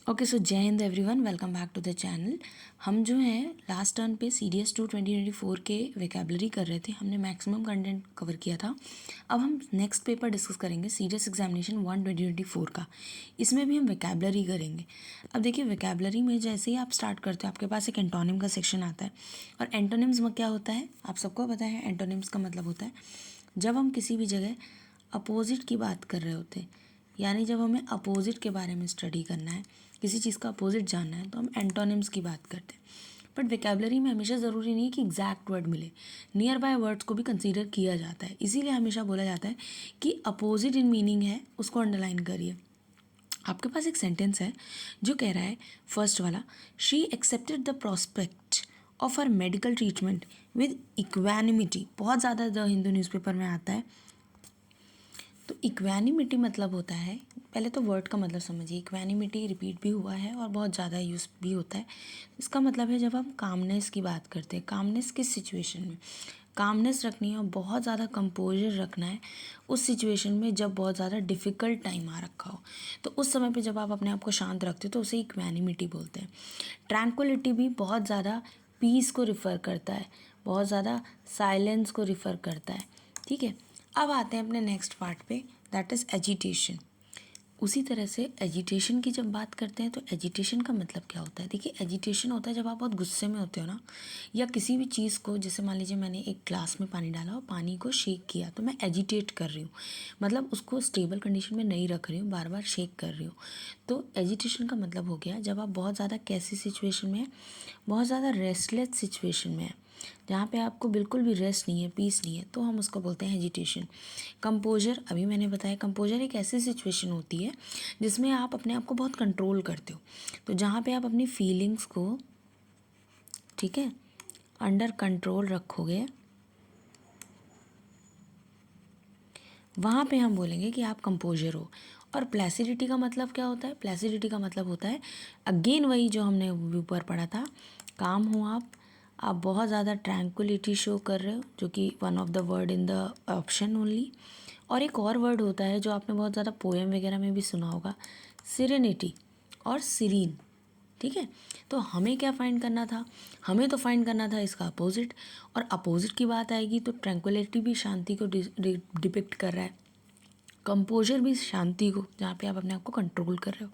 Okay so जय हिंद everyone, welcome back to the channel. हम जो हैं लास्ट टर्न पे CDS 2 2024 के वेकेबलरी कर रहे थे। हमने मैक्सिमम कंटेंट कवर किया था। अब हम नेक्स्ट पेपर डिस्कस करेंगे CDS एग्जामिनेशन 1 2024 का। इसमें भी हम वेकेबलरी करेंगे। अब देखिए, वेकेबलरी में जैसे ही आप स्टार्ट करते हो आपके पास एक एंटोनिम का सेक्शन आता है। और एंटोनिम्स में क्या होता है आप सबको पता है। एंटोनिम्स का मतलब होता है जब हम किसी भी जगह अपोजिट की बात कर रहे होते हैं, यानी जब हमें अपोजिट के बारे में स्टडी करना है, किसी चीज़ का अपोजिट जानना है, तो हम एंटोनिम्स की बात करते हैं। बट वेकेबलरी में हमेशा ज़रूरी नहीं है कि एग्जैक्ट वर्ड मिले, नियर बाय वर्ड्स को भी कंसीडर किया जाता है। इसीलिए हमेशा बोला जाता है कि अपोजिट इन मीनिंग है, उसको अंडरलाइन करिए। आपके पास एक सेंटेंस है जो कह रहा है, फर्स्ट वाला, she accepted the prospect of her medical treatment with equanimity. बहुत ज़्यादा द हिंदू न्यूज़पेपर में आता है। तो इक्वानिमिटी मतलब होता है, पहले तो वर्ड का मतलब समझिए। इक्वानिमिटी रिपीट भी हुआ है और बहुत ज़्यादा यूज़ भी होता है। इसका मतलब है जब हम कामनेस की बात करते हैं, कामनेस किस सिचुएशन में कामनेस रखनी है और बहुत ज़्यादा कंपोजर रखना है उस सिचुएशन में जब बहुत ज़्यादा डिफ़िकल्ट टाइम आ रखा हो। तो उस समय पे जब आप अपने आप को शांत रखते हो तो उसे इक्वानिमिटी बोलते हैं। ट्रैंक्विलिटी भी बहुत ज़्यादा पीस को रिफ़र करता है, बहुत ज़्यादा साइलेंस को रिफ़र करता है। ठीक है, अब आते हैं अपने नेक्स्ट पार्ट पे, दैट इज़ एजिटेशन। उसी तरह से एजिटेशन की जब बात करते हैं तो एजिटेशन का मतलब क्या होता है। देखिए, एजिटेशन होता है जब आप बहुत गुस्से में होते हो ना, या किसी भी चीज़ को, जैसे मान लीजिए मैंने एक ग्लास में पानी डाला और पानी को शेक किया, तो मैं एजिटेट कर रही हूँ, मतलब उसको स्टेबल कंडीशन में नहीं रख रही हूँ, बार बार शेक कर रही हूँ। तो एजिटेशन का मतलब हो गया जब आप बहुत ज़्यादा कैसी सिचुएशन में है, बहुत ज़्यादा रेस्टलेस सिचुएशन में है, जहाँ पे आपको बिल्कुल भी रेस्ट नहीं है, पीस नहीं है, तो हम उसको बोलते हैं एजिटेशन। कंपोजर, अभी मैंने बताया, कंपोजर एक ऐसी सिचुएशन होती है जिसमें आप अपने आप को बहुत कंट्रोल करते हो। तो जहाँ पे आप अपनी फीलिंग्स को, ठीक है, अंडर कंट्रोल रखोगे, वहाँ पे हम बोलेंगे कि आप कंपोजर हो। और प्लेसिडिटी का मतलब क्या होता है। प्लेसिडिटी का मतलब होता है अगेन वही जो हमने ऊपर पढ़ा था, काम हो आप बहुत ज़्यादा ट्रैंक्विलिटी शो कर रहे हो, जो कि one of the word in the option only. और एक और वर्ड होता है जो आपने बहुत ज़्यादा पोएम वगैरह में भी सुना होगा, सिरेनिटी और सिरीन। ठीक है, तो हमें क्या फाइंड करना था, हमें तो फाइंड करना था इसका अपोजिट। और अपोजिट की बात आएगी तो ट्रैंक्विलिटी भी शांति को डिपिक्ट कर रहा है, कंपोजर भी शांति को, जहाँ पे आप अपने आप को कंट्रोल कर रहे हो,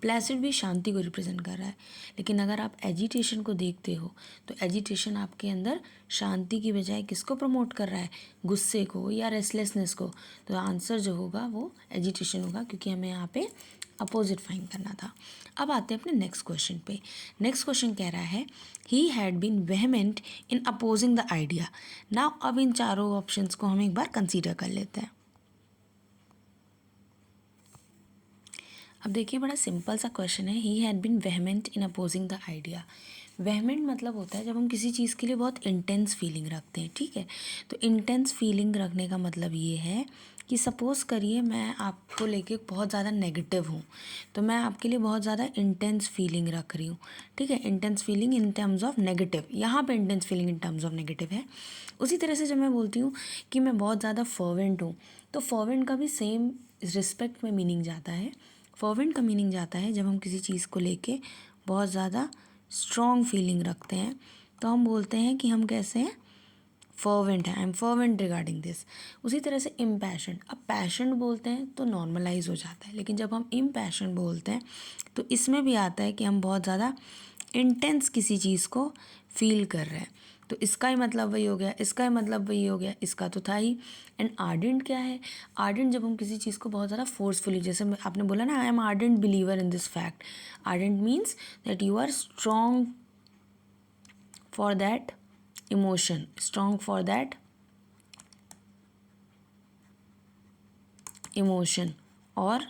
प्लेसिड भी शांति को रिप्रेजेंट कर रहा है। लेकिन अगर आप एजिटेशन को देखते हो तो एजिटेशन आपके अंदर शांति की बजाय किसको प्रमोट कर रहा है, गुस्से को या रेस्टलेसनेस को। तो आंसर जो होगा वो एजिटेशन होगा, क्योंकि हमें यहाँ पे अपोजिट फाइंड करना था। अब आते हैं अपने नेक्स्ट क्वेश्चन पे। नेक्स्ट क्वेश्चन कह रहा है, he had been vehement in opposing the idea. Now अब इन चारों ऑप्शंस को हम एक बार कंसीडर कर लेते हैं। अब देखिए, बड़ा सिंपल सा क्वेश्चन है, he had been vehement in opposing the idea. Vehement मतलब होता है जब हम किसी चीज़ के लिए बहुत इंटेंस फीलिंग रखते हैं। ठीक है, तो इंटेंस फीलिंग रखने का मतलब ये है कि सपोज़ करिए मैं आपको लेके बहुत ज़्यादा नेगेटिव हूँ, तो मैं आपके लिए बहुत ज़्यादा इंटेंस फीलिंग रख रही हूँ। ठीक है, intense feeling in terms of negative, यहाँ पे intense feeling in terms of negative है। उसी तरह से जब मैं बोलती हूँ कि मैं बहुत ज़्यादा फर्वेंट हूँ, तो फर्वेंट का भी सेम रिस्पेक्ट में मीनिंग जाता है। फर्वेंट का मीनिंग जाता है जब हम किसी चीज़ को लेके बहुत ज़्यादा स्ट्रॉन्ग फीलिंग रखते हैं, तो हम बोलते हैं कि हम कैसे हैं, फर्वेंट है, I am fervent regarding this. उसी तरह से इम्पैशन्ड, अब पैशन्ड बोलते हैं तो नॉर्मलाइज हो जाता है, लेकिन जब हम इम्पैशन्ड बोलते हैं तो इसमें भी आता है कि हम बहुत ज़्यादा इंटेंस किसी चीज़ को फील कर रहे हैं। तो इसका ही मतलब वही हो गया, इसका ही मतलब वही हो गया, इसका तो था ही। एंड आर्डेंट क्या है, आर्डेंट जब हम किसी चीज़ को बहुत ज़्यादा फोर्सफुली, जैसे आपने बोला ना, I am ardent believer in this fact. Ardent means that you are strong for that emotion, strong for that emotion और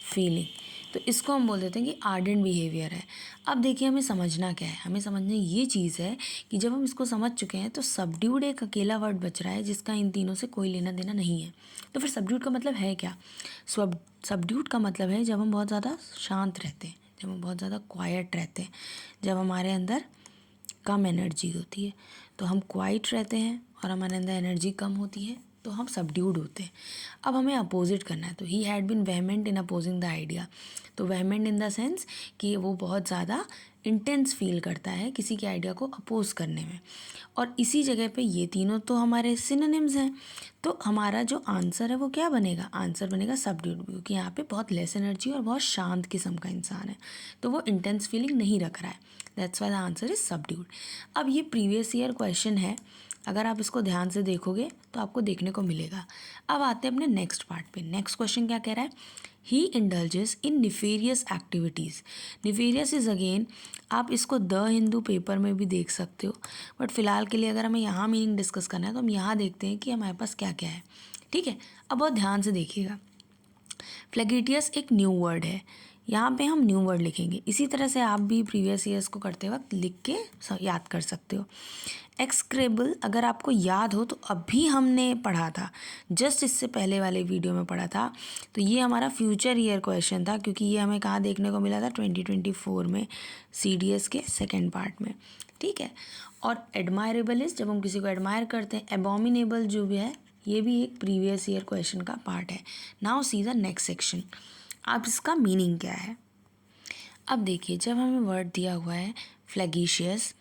फीलिंग। तो इसको हम बोल देते हैं कि आर्डेंट बिहेवियर है। अब देखिए, हमें समझना क्या है, हमें समझना ये चीज़ है कि जब हम इसको समझ चुके हैं तो सबड्यूड एक अकेला वर्ड बच रहा है जिसका इन तीनों से कोई लेना देना नहीं है। तो फिर सबड्यूड का मतलब है क्या। सबड्यूड का मतलब है जब हम बहुत ज़्यादा शांत रहते हैं, जब हम बहुत ज़्यादा क्वाइट रहते हैं, जब हमारे अंदर कम एनर्जी होती है। तो हम क्वाइट रहते हैं और हमारे अंदर एनर्जी कम होती है, तो तो हम सबड्यूड होते हैं। अब हमें अपोजिट करना है, तो he had been vehement in opposing the idea. तो वेहमेंट इन द सेंस कि वो बहुत ज़्यादा इंटेंस फील करता है किसी के आइडिया को अपोज करने में। और इसी जगह पे ये तीनों तो हमारे सिनोनिम्स हैं, तो हमारा जो आंसर है वो क्या बनेगा, आंसर बनेगा सबड्यूड, क्योंकि यहाँ पे बहुत लेस एनर्जी और बहुत शांत किस्म का इंसान है, तो वो इंटेंस फीलिंग नहीं रख रहा है। That's why the answer is subdued. अब ये प्रीवियस ईयर क्वेश्चन है, अगर आप इसको ध्यान से देखोगे तो आपको देखने को मिलेगा। अब आते हैं अपने नेक्स्ट पार्ट पे। नेक्स्ट क्वेश्चन क्या कह रहा है, he indulges in nefarious activities. Nefarious is again, आप इसको द हिंदू पेपर में भी देख सकते हो, बट फिलहाल के लिए अगर हमें यहाँ मीनिंग डिस्कस करना है तो हम यहाँ देखते हैं कि हमारे पास क्या क्या है। ठीक है, अब बहुत ध्यान से देखिएगा। फ्लैगिटियस एक न्यू वर्ड है, यहाँ पे हम न्यू वर्ड लिखेंगे। इसी तरह से आप भी प्रीवियस ईयर्स को करते वक्त लिख के याद कर सकते हो। एक्सक्रेबल अगर आपको याद हो तो अभी हमने पढ़ा था, जस्ट इससे पहले वाले वीडियो में पढ़ा था, तो ये हमारा फ्यूचर ईयर क्वेश्चन था, क्योंकि ये हमें कहाँ देखने को मिला था, 2024 में CDS के सेकेंड पार्ट में। ठीक है, और एडमायरेबल इज जब हम किसी को एडमायर करते हैं। एबॉमिनेबल जो भी है ये भी एक प्रीवियस ईयर क्वेश्चन का पार्ट है। Now see the next section. अब इसका मीनिंग क्या है। अब देखिए, जब हमें वर्ड दिया हुआ है फ्लैगिशियस,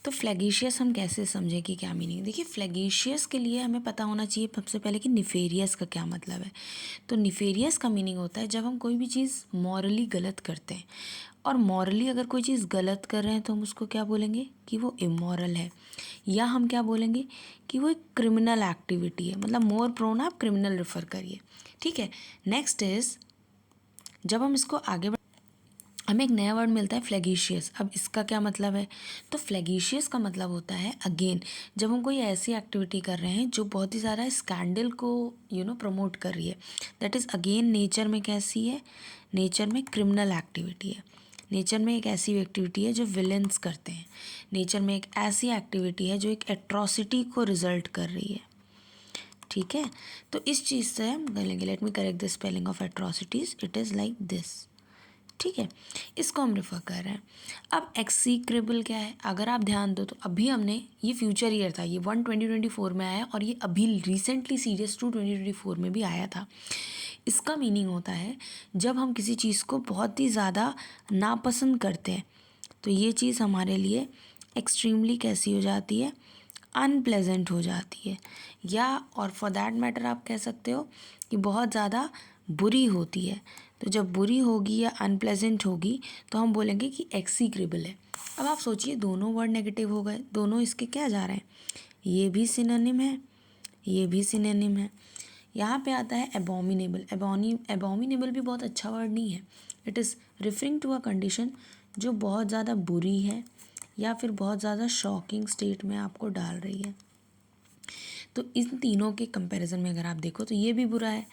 तो फ्लैगिशियस हम कैसे समझें कि क्या मीनिंग। देखिए, फ्लैगिशियस के लिए हमें पता होना चाहिए सबसे पहले कि निफेरियस का क्या मतलब है। तो निफेरियस का मीनिंग होता है जब हम कोई भी चीज़ मॉरली गलत करते हैं, और मॉरली अगर कोई चीज़ गलत कर रहे हैं तो हम उसको क्या बोलेंगे कि वो इमोरल है, या हम क्या बोलेंगे कि वो एक क्रिमिनल एक्टिविटी है। मतलब मोर प्रोन आप क्रिमिनल रेफर करिए। ठीक है, नेक्स्ट इज, जब हम इसको आगे हमें एक नया वर्ड मिलता है फ्लैगिशियस। अब इसका क्या मतलब है, तो फ्लैगिशियस का मतलब होता है अगेन जब हम कोई ऐसी एक्टिविटी कर रहे हैं जो बहुत ही ज़्यादा स्कैंडल को प्रमोट कर रही है। दैट इज़ अगेन नेचर में कैसी है, नेचर में क्रिमिनल एक्टिविटी है। नेचर में एक ऐसी एक्टिविटी है जो विलेंस करते हैं। नेचर में एक ऐसी एक्टिविटी है जो एक एट्रॉसिटी को रिजल्ट कर रही है। ठीक है, तो इस चीज़ से हम बोलेंगे, let me correct the spelling of atrocities, it is like this. ठीक है, इसको हम रेफर कर रहे हैं। अब एक्सीक्रेबल क्या है, अगर आप ध्यान दो तो अभी हमने, ये फ्यूचर ईयर था, ये 2024 में आया, और ये अभी रिसेंटली सीरियस 2 2024 में भी आया था। इसका मीनिंग होता है जब हम किसी चीज़ को बहुत ही ज़्यादा नापसंद करते हैं, तो ये चीज़ हमारे लिए एक्सट्रीमली कैसी हो जाती है, अनप्लेजेंट हो जाती है, या और फॉर दैट मैटर आप कह सकते हो कि बहुत ज़्यादा बुरी होती है। तो जब बुरी होगी या अनप्लेजेंट होगी तो हम बोलेंगे कि एक्सीक्रेबल है। अब आप सोचिए, दोनों वर्ड नेगेटिव हो गए, दोनों इसके क्या जा रहे हैं, ये भी सिनोनिम है, ये भी सिनोनिम है। यहाँ पे आता है एबॉमिनेबल। एबॉमिनेबल भी बहुत अच्छा वर्ड नहीं है। It is referring to a condition जो बहुत ज़्यादा बुरी है या फिर बहुत ज़्यादा शॉकिंग स्टेट में आपको डाल रही है। तो इन तीनों के कंपैरिजन में अगर आप देखो तो ये भी बुरा है,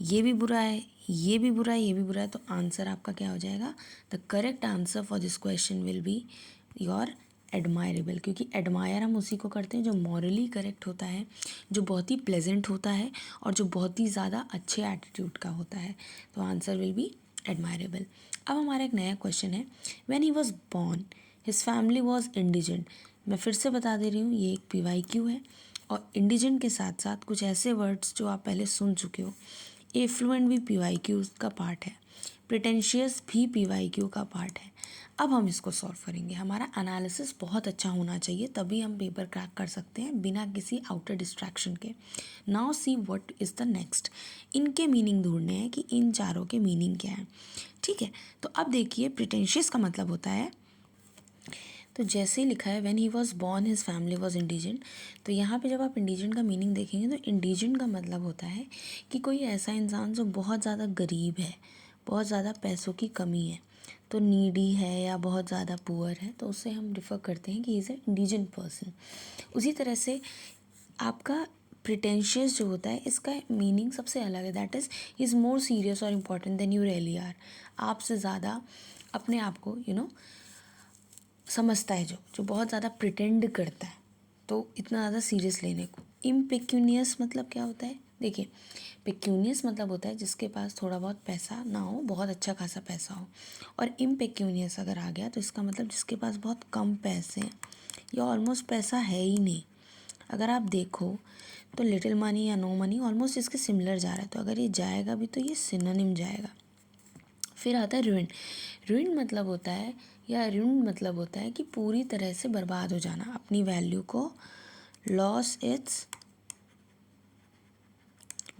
ये भी बुरा है, ये भी बुरा है, ये भी बुरा है, तो आंसर आपका क्या हो जाएगा, the correct answer for this question will be your admirable, क्योंकि एडमायर हम उसी को करते हैं जो मॉरली करेक्ट होता है, जो बहुत ही प्लेजेंट होता है और जो बहुत ही ज़्यादा अच्छे एटीट्यूड का होता है। तो आंसर विल बी एडमायरेबल। अब हमारा एक नया क्वेश्चन है, when he was born his family was indigent. मैं फिर से बता दे रही हूँ, ये एक PYQ है, और इंडिजेंट के साथ साथ कुछ ऐसे वर्ड्स जो आप पहले सुन चुके हो। एफ्लुएंट भी PYQ का पार्ट है, प्रिटेंशियस भी PYQ का पार्ट है। अब हम इसको सॉल्व करेंगे। हमारा एनालिसिस बहुत अच्छा होना चाहिए, तभी हम पेपर क्रैक कर सकते हैं बिना किसी आउटर डिस्ट्रैक्शन के। Now see what is the next. इनके मीनिंग ढूंढने हैं कि इन चारों के मीनिंग क्या है। ठीक है, तो अब देखिए, प्रिटेंशियस का मतलब होता है, तो जैसे ही लिखा है when he was born his family was indigent, तो यहाँ पे जब आप इंडिजेंट का मीनिंग देखेंगे तो इंडिजेंट का मतलब होता है कि कोई ऐसा इंसान जो बहुत ज़्यादा गरीब है, बहुत ज़्यादा पैसों की कमी है, तो नीडी है या बहुत ज़्यादा पुअर है, तो उससे हम रिफ़र करते हैं कि इज़ ए इंडिजेंट पर्सन। उसी तरह से आपका प्रिटेंशियस जो होता है, इसका मीनिंग सबसे अलग है, दैट इज़ मोर सीरियस और important than you really are. आपसे ज़्यादा अपने आप को समझता है, जो बहुत ज़्यादा प्रिटेंड करता है, तो इतना ज़्यादा सीरियस लेने को। इम्पेक्यूनियस मतलब क्या होता है, देखिए, पेक्यूनियस मतलब होता है जिसके पास थोड़ा बहुत पैसा ना हो, बहुत अच्छा खासा पैसा हो, और इम्पेक्यूनियस अगर आ गया तो इसका मतलब जिसके पास बहुत कम पैसे हैं या ऑलमोस्ट पैसा है ही नहीं। अगर आप देखो तो लिटिल मनी या नो मनी ऑलमोस्ट इसके सिमिलर जा रहा है, तो अगर ये जाएगा भी तो ये सिनोनिम जाएगा। फिर आता है रुइन। रुइन मतलब होता है कि पूरी तरह से बर्बाद हो जाना, अपनी वैल्यू को, लॉस इट्स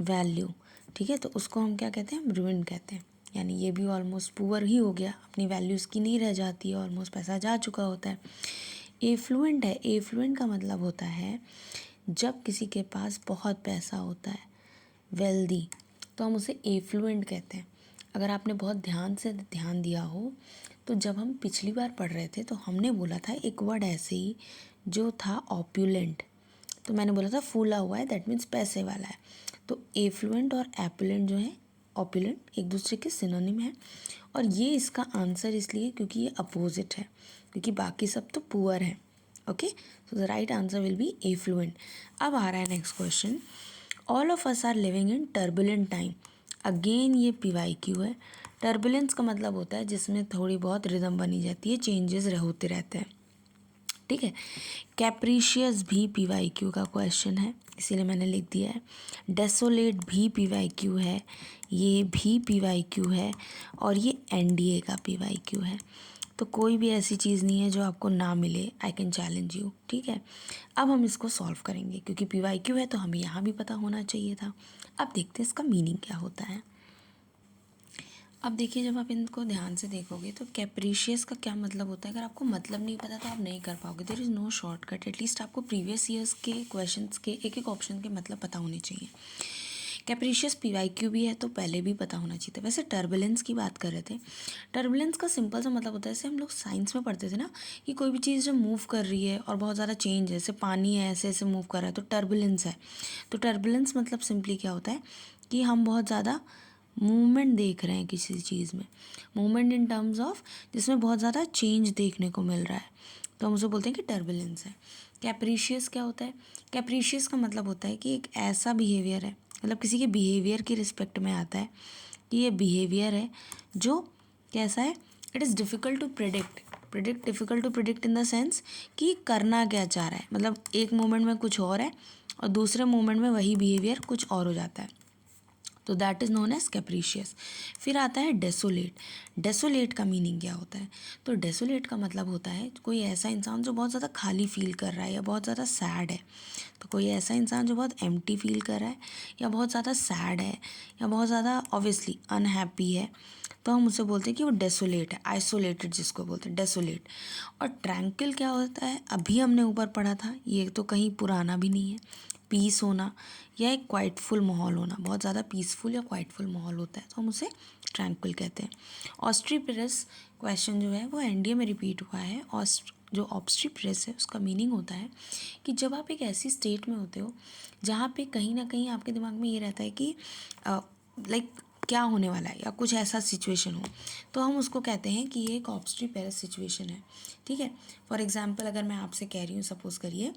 वैल्यू, ठीक है। तो उसको हम क्या कहते हैं, हम रुइन कहते हैं। यानी ये भी ऑलमोस्ट पुअर ही हो गया, अपनी वैल्यू उसकी नहीं रह जाती है, ऑलमोस्ट पैसा जा चुका होता है। एफ्लुएंट है, एफ्लुएंट का मतलब होता है जब किसी के पास बहुत पैसा होता है, वेल्दी, तो हम उसे एफ्लुएंट कहते हैं। अगर आपने बहुत ध्यान से ध्यान दिया हो तो जब हम पिछली बार पढ़ रहे थे तो हमने बोला था एक वर्ड ऐसे ही जो था ऑप्यूलेंट, तो मैंने बोला था फूला हुआ है, दैट मीन्स पैसे वाला है। तो एफ्लुएंट और एपुलेंट जो है, ऑप्यूलेंट, एक दूसरे के सिनोनिम है। और ये इसका आंसर इसलिए क्योंकि ये अपोजिट है, क्योंकि बाकी सब तो पुअर है। Okay, so the right answer will be affluent. अब आ रहा है next question. All of us are living in turbulent time. Again ये PYQ है। टर्बुलेंस का मतलब होता है जिसमें थोड़ी बहुत रिदम बनी जाती है, चेंजेस होते रहते हैं, ठीक है। कैप्रीशियस भी PYQ का क्वेश्चन है, इसीलिए मैंने लिख दिया है। डेसोलेट भी PYQ है, ये भी PYQ है, और ये NDA का PYQ है। तो कोई भी ऐसी चीज़ नहीं है जो आपको ना मिले, आई कैन चैलेंज यू, ठीक है। अब हम इसको सॉल्व करेंगे, क्योंकि PYQ है तो हमें यहाँ भी पता होना चाहिए था। अब देखते हैं इसका मीनिंग क्या होता है। अब देखिए, जब आप इनको ध्यान से देखोगे तो कैप्रीशियस का क्या मतलब होता है, अगर आपको मतलब नहीं पता तो आप नहीं कर पाओगे। There is no shortcut, at least आपको प्रीवियस ईयर्स के क्वेश्चंस के एक एक ऑप्शन के मतलब पता होने चाहिए। कैप्रीशियस PYQ भी है तो पहले भी पता होना चाहिए था। वैसे टर्बुलेंस की बात कर रहे थे, टर्बुलेंस का सिंपल सा मतलब होता है, जैसे हम लोग साइंस में पढ़ते थे ना कि कोई भी चीज़ जब मूव कर रही है और बहुत ज़्यादा चेंज है, जैसे पानी है ऐसे ऐसे मूव कर रहा है तो टर्बुलेंस है। तो टर्बुलेंस मतलब सिंपली क्या होता है कि हम बहुत ज़्यादा मूवमेंट देख रहे हैं किसी चीज़ में, मूवमेंट इन टर्म्स ऑफ जिसमें बहुत ज़्यादा चेंज देखने को मिल रहा है, तो हम उसे बोलते हैं कि टर्बुलेंस है। कैप्रीशियस क्या होता है, कैप्रीशियस का मतलब होता है कि एक ऐसा बिहेवियर है, मतलब किसी के बिहेवियर की रिस्पेक्ट में आता है कि ये बिहेवियर है जो कैसा है, it is difficult to predict difficult to predict in the sense कि करना क्या चाह रहा है, मतलब एक मोमेंट में कुछ और है और दूसरे मोमेंट में वही बिहेवियर कुछ और हो जाता है, तो दैट इज़ नोन एज कैप्रीशियस। फिर आता है डेसोलेट। डेसोलेट का मीनिंग क्या होता है, तो डेसोलेट का मतलब होता है कोई ऐसा इंसान जो बहुत ज़्यादा खाली फील कर रहा है या बहुत ज़्यादा सैड है। तो कोई ऐसा इंसान जो बहुत एम्प्टी फील कर रहा है या बहुत ज़्यादा सैड है या बहुत ज़्यादा ऑब्वियसली अनहैप्पी है, तो हम उसे बोलते हैं कि वो डेसोलेट है, आइसोलेटेड जिसको बोलते हैं डेसोलेट। और ट्रैंक्विल क्या होता है, अभी हमने ऊपर पढ़ा था, ये तो कहीं पुराना भी नहीं है। पीस होना या एक क्वाइटफुल माहौल होना, बहुत ज़्यादा पीसफुल या क्वाइटफुल माहौल होता है तो हम उसे ट्रैंक्विल कहते हैं। ऑस्ट्रीपेरस क्वेश्चन जो है वो NDA में रिपीट हुआ है। जो ऑब्स्ट्रीपेरस है उसका मीनिंग होता है कि जब आप एक ऐसी स्टेट में होते हो जहाँ पे कहीं ना कहीं आपके दिमाग में ये रहता है कि लाइक क्या होने वाला है या कुछ ऐसा सिचुएशन हो, तो हम उसको कहते हैं कि ये एक ऑब्स्ट्रीपेरस सिचुएशन है, ठीक है। फॉर एग्जाम्पल अगर मैं आपसे कह रही हूँ, सपोज करिए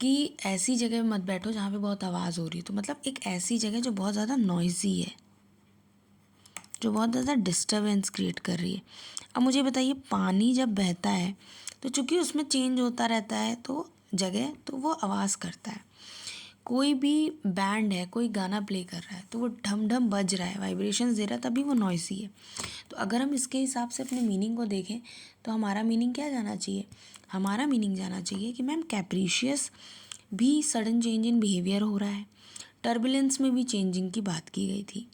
कि ऐसी जगह मत बैठो जहाँ पे बहुत आवाज़ हो रही है, तो मतलब एक ऐसी जगह जो बहुत ज़्यादा नॉइज़ी है, जो बहुत ज़्यादा डिस्टर्बेंस क्रिएट कर रही है। अब मुझे बताइए, पानी जब बहता है तो चूँकि उसमें चेंज होता रहता है तो जगह, तो वो आवाज़ करता है। कोई भी बैंड है, कोई गाना प्ले कर रहा है तो वो ढम ढम बज रहा है, वाइब्रेशंस दे रहा है, तभी वो नॉइसी है। तो अगर हम इसके हिसाब से अपने मीनिंग को देखें तो हमारा मीनिंग क्या जाना चाहिए, हमारा मीनिंग जाना चाहिए कि मैम कैप्रीशियस भी सडन चेंज इन बिहेवियर हो रहा है, टर्बुलेंस में भी चेंजिंग की बात की गई थी।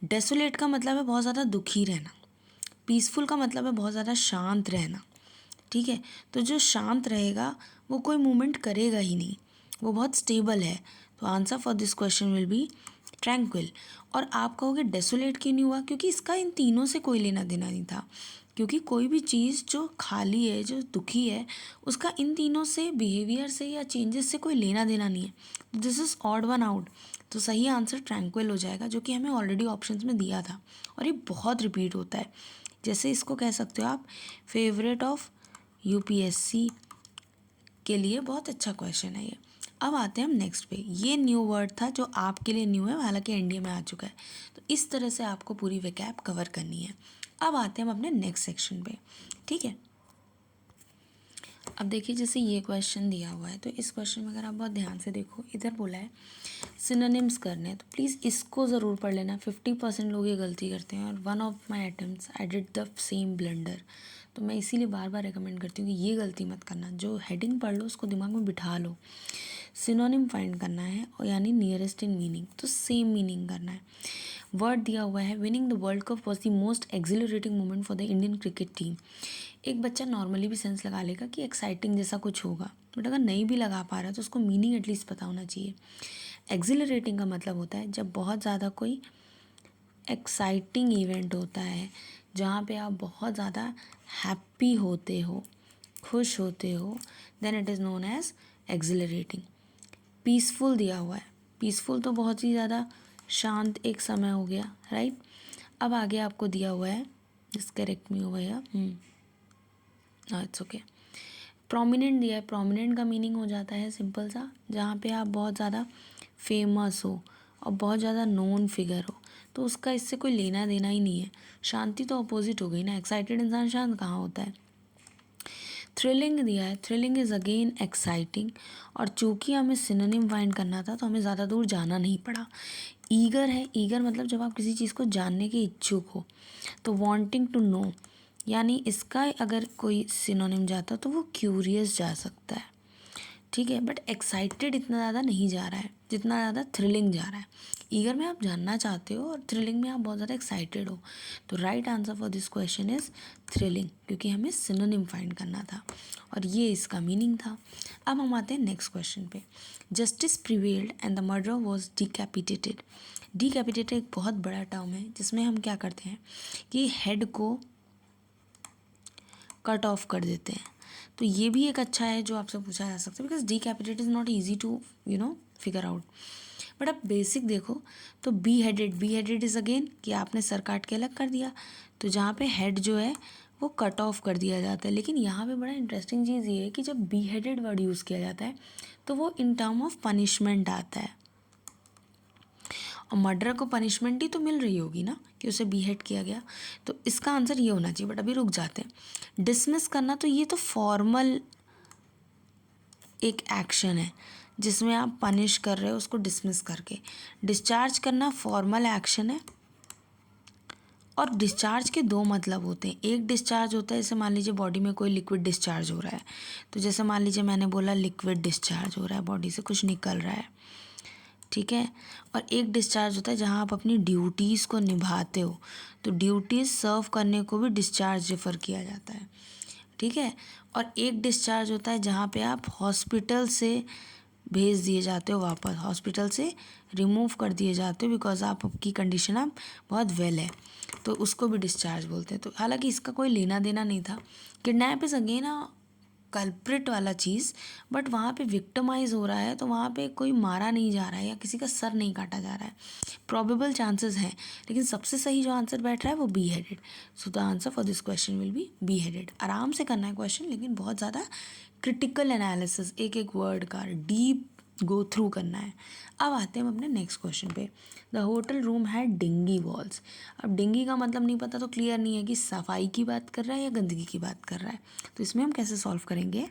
डेसोलेट का मतलब है बहुत ज़्यादा दुखी रहना, पीसफुल का मतलब है बहुत ज़्यादा शांत रहना, ठीक है। तो जो शांत रहेगा वो कोई मूवमेंट करेगा ही नहीं, वो बहुत स्टेबल है। तो answer for this question will be tranquil. और आप कहोगे डेसोलेट क्यों नहीं हुआ, क्योंकि इसका इन तीनों से कोई लेना देना नहीं था, क्योंकि कोई भी चीज़ जो खाली है, जो दुखी है, उसका इन तीनों से, बिहेवियर से या चेंजेस से कोई लेना देना नहीं है। This is odd one out. तो सही आंसर ट्रैंक्विल हो जाएगा, जो कि हमें ऑलरेडी ऑप्शंस में दिया था और ये बहुत रिपीट होता है। जैसे इसको कह सकते हो आप फेवरेट ऑफ UPSC के लिए बहुत अच्छा क्वेश्चन है ये। अब आते हैं हम नेक्स्ट पे। ये न्यू वर्ड था जो आपके लिए न्यू है, हालांकि NDA में आ चुका है। तो इस तरह से आपको पूरी वैकैब कवर करनी है। अब आते हैं हम अपने नेक्स्ट सेक्शन पे, ठीक है। अब देखिए जैसे ये क्वेश्चन दिया हुआ है, तो इस क्वेश्चन में अगर आप बहुत ध्यान से देखो, इधर बोला है सिनोनिम्स करने हैं, तो प्लीज़ इसको ज़रूर पढ़ लेना। 50% लोग ये गलती करते हैं, और one of my attempts I did the same blunder. तो मैं इसीलिए बार बार रिकमेंड करती हूँ कि ये गलती मत करना। जो हेडिंग पढ़ लो उसको दिमाग में बिठा लो। सिनोनिम फाइंड करना है, और यानी नियरेस्ट इन मीनिंग, तो सेम मीनिंग करना है। वर्ड दिया हुआ है winning the world cup was the most accelerating moment for the Indian cricket team. एक बच्चा नॉर्मली भी सेंस लगा लेगा कि एक्साइटिंग जैसा कुछ होगा, बट अगर नहीं भी लगा पा रहा है तो उसको मीनिंग एटलीस्ट पता होना चाहिए। एक्सिलरेटिंग का मतलब होता है जब बहुत ज़्यादा कोई एक्साइटिंग इवेंट होता है, जहाँ पे आप बहुत ज़्यादा हैप्पी होते हो, खुश होते हो, then it is known as accelerating. Peaceful दिया हुआ है, पीसफुल तो बहुत ही ज़्यादा शांत एक समय हो गया, राइट। अब आगे आपको दिया हुआ है, just correct me over here, it's okay. Prominent दिया है, प्रोमिनेंट का मीनिंग हो जाता है सिंपल सा, जहाँ पे आप बहुत ज़्यादा फेमस हो और बहुत ज़्यादा नोन फिगर हो, तो उसका इससे कोई लेना देना ही नहीं है। शांति तो अपोजिट हो गई ना, एक्साइटेड इंसान शांत कहाँ होता है। थ्रिलिंग दिया है, थ्रिलिंग इज़ अगेन एक्साइटिंग, और चूँकि हमें सिनोनिम फाइंड करना था तो हमें ज़्यादा दूर जाना नहीं पड़ा। ईगर है, ईगर मतलब जब आप किसी चीज़ को जानने के इच्छुक हो, तो वांटिंग टू नो, यानी इसका अगर कोई सिनोनिम जाता तो वो क्यूरियस जा सकता है, ठीक है। बट एक्साइटेड इतना ज़्यादा नहीं जा रहा है जितना ज़्यादा थ्रिलिंग जा रहा है। ईगर में आप जानना चाहते हो और थ्रिलिंग में आप बहुत ज़्यादा एक्साइटेड हो। तो right answer for this question is thrilling, क्योंकि हमें सिनोनिम फाइंड करना था और ये इसका मीनिंग था। अब हम आते हैं नेक्स्ट क्वेश्चन पे। Justice prevailed and the murder was decapitated. Decapitated एक बहुत बड़ा टर्म है जिसमें हम क्या करते हैं कि हेड को कट ऑफ कर देते हैं। तो ये भी एक अच्छा है जो आपसे पूछा जा सकता है, because decapitate is not easy to figure out. But आप बेसिक देखो तो बी हेडेड इज़ अगेन कि आपने सर काट के अलग कर दिया, तो जहाँ पे हेड जो है वो कट ऑफ कर दिया जाता है। लेकिन यहाँ पे बड़ा इंटरेस्टिंग चीज़ ये है कि जब बी हेडेड वर्ड यूज़ किया जाता है तो वो इन टर्म ऑफ पनिशमेंट आता है, और मर्डर को पनिशमेंट ही तो मिल रही होगी ना कि उसे बीहेड किया गया। तो इसका आंसर ये होना चाहिए, बट अभी रुक जाते हैं। डिसमिस करना, तो ये तो फॉर्मल एक एक्शन है जिसमें आप पनिश कर रहे हो उसको डिसमिस करके। डिस्चार्ज करना फॉर्मल एक्शन है, और डिस्चार्ज के दो मतलब होते हैं। एक डिस्चार्ज होता है जैसे मान लीजिए बॉडी में कोई लिक्विड डिस्चार्ज हो रहा है, तो जैसे मान लीजिए मैंने बोला लिक्विड डिस्चार्ज हो रहा है, बॉडी से कुछ निकल रहा है, ठीक है। और एक डिस्चार्ज होता है जहाँ आप अपनी ड्यूटीज़ को निभाते हो, तो ड्यूटीज़ सर्व करने को भी डिस्चार्ज रेफ़र किया जाता है, ठीक है। और एक डिस्चार्ज होता है जहाँ पे आप हॉस्पिटल से भेज दिए जाते हो, वापस हॉस्पिटल से रिमूव कर दिए जाते हो बिकॉज आपकी कंडीशन अब बहुत वेल है, तो उसको भी डिस्चार्ज बोलते हैं। तो हालांकि इसका कोई लेना देना नहीं था। किडनैप इज़ अगेन कल्प्रिट वाला चीज़, बट वहाँ पे विक्टिमाइज हो रहा है, तो वहाँ पे कोई मारा नहीं जा रहा है या किसी का सर नहीं काटा जा रहा है। प्रॉबेबल चांसेस हैं, लेकिन सबसे सही जो आंसर बैठ रहा है वो be headed. So the answer for this question will be be headed. आराम से करना है क्वेश्चन, लेकिन बहुत ज़्यादा क्रिटिकल एनालिसिस एक एक वर्ड का डीप गो थ्रू करना है। अब आते हैं हम अपने नेक्स्ट क्वेश्चन पे। The hotel room had dingy walls. अब डिंगी का मतलब नहीं पता तो क्लियर नहीं है कि सफाई की बात कर रहा है या गंदगी की बात कर रहा है, तो इसमें हम कैसे सॉल्व करेंगे।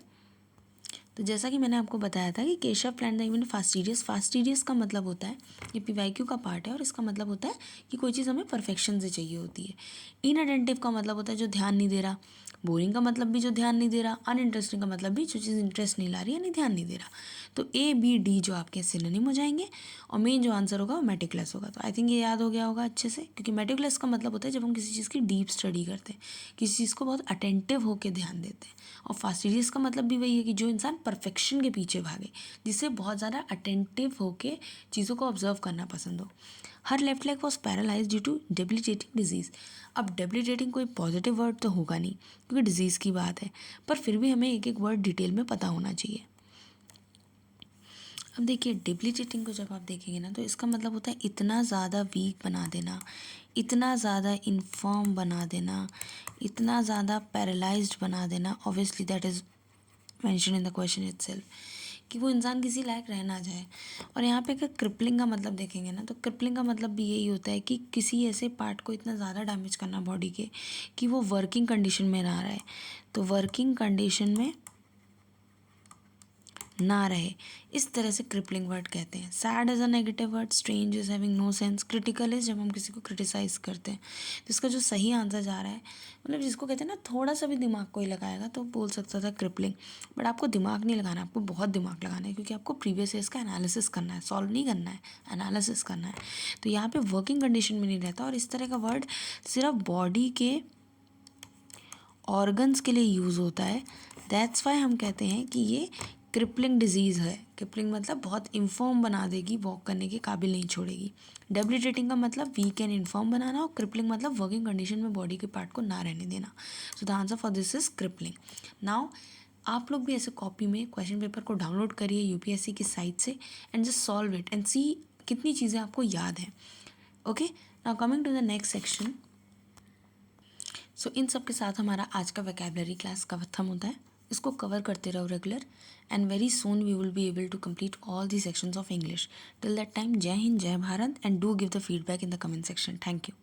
तो जैसा कि मैंने आपको बताया था कि Keshav plan the even fastidious. Fastidious का मतलब होता है, ये पीवाईक्यू का पार्ट है, और इसका मतलब होता है कि कोई चीज़ हमें परफेक्शन से चाहिए होती है। इनअटेंटिव का मतलब होता है जो ध्यान नहीं दे रहा। बोरिंग का मतलब भी जो ध्यान नहीं दे रहा। अनइंटरेस्टिंग का मतलब भी जो चीज़ इंटरेस्ट नहीं ला रही यानी ध्यान नहीं दे रहा। तो ए बी डी जो आपके सिनोनिम हो जाएंगे, और मेन जो आंसर होगा वो मेटिकुलस होगा। तो आई थिंक ये याद हो गया होगा अच्छे से, क्योंकि मेटिकुलस का मतलब होता है जब हम किसी चीज़ की डीप स्टडी करते हैं, किसी चीज़ को बहुत अटेंटिव होकर ध्यान देते हैं। और फास्टिडियस का मतलब भी वही है कि जो इंसान परफेक्शन के पीछे भागे, जिसे बहुत ज़्यादा अटेंटिव होकर चीज़ों को ऑब्जर्व करना पसंद हो। Her left leg was paralyse due to debilitating disease. अब डेबिलिटेटिंग कोई पॉजिटिव वर्ड तो होगा नहीं क्योंकि डिजीज़ की बात है, पर फिर भी हमें एक एक वर्ड डिटेल में पता होना चाहिए। अब देखिए डेबिलिटेटिंग को जब आप देखेंगे ना, तो इसका मतलब होता है इतना ज़्यादा वीक बना देना, इतना ज़्यादा इन्फॉर्म बना देना, इतना ज़्यादा पैरालाइज्ड बना देना। Obviously that is mention in the question itself, कि वो इंसान किसी लायक रह ना जाए। और यहाँ पे अगर क्रिपलिंग का मतलब देखेंगे ना, तो क्रिपलिंग का मतलब भी यही होता है कि किसी ऐसे पार्ट को इतना ज़्यादा डैमेज करना बॉडी के कि वो वर्किंग कंडीशन में ना रहे। तो वर्किंग कंडीशन में ना रहे, इस तरह से क्रिपलिंग वर्ड कहते हैं। Sad is a negative word, strange is having no sense, critical is जब हम किसी को क्रिटिसाइज करते हैं। तो इसका जो सही आंसर जा रहा है, मतलब जिसको कहते हैं ना थोड़ा सा भी दिमाग कोई लगाएगा तो बोल सकता था क्रिपलिंग, बट आपको दिमाग नहीं लगाना, आपको बहुत दिमाग लगाना है, क्योंकि आपको प्रीवियस ईयर्स का एनालिसिस करना है, सॉल्व नहीं करना है, एनालिसिस करना है। तो यहाँ पे वर्किंग कंडीशन में नहीं रहता, और इस तरह का वर्ड सिर्फ बॉडी के ऑर्गन्स के लिए यूज़ होता है। दैट्स वाई हम कहते हैं कि ये क्रिपलिंग डिजीज़ है। क्रिपलिंग मतलब बहुत इन्फॉर्म बना देगी, वॉक करने के काबिल नहीं छोड़ेगी। डेबिलिटेटिंग का मतलब वीक एंड इन्फॉर्म बनाना, और क्रिपलिंग मतलब वर्किंग कंडीशन में बॉडी के पार्ट को ना रहने देना। So the answer for this is crippling. Now आप लोग भी ऐसे कॉपी में क्वेश्चन पेपर को डाउनलोड करिए यूपीएससी की साइट से, and just solve it and see कितनी चीज़ें आपको याद हैं। Okay, now coming to the next section. So इन सब के साथ हमारा आज का वोकैबुलरी क्लास खत्म होता है। इसको कवर करते रहो regular, and very soon we will be able to complete all the sections of English. Till that time, जय हिंद, जय भारत, and do give the feedback in the comment section. Thank you.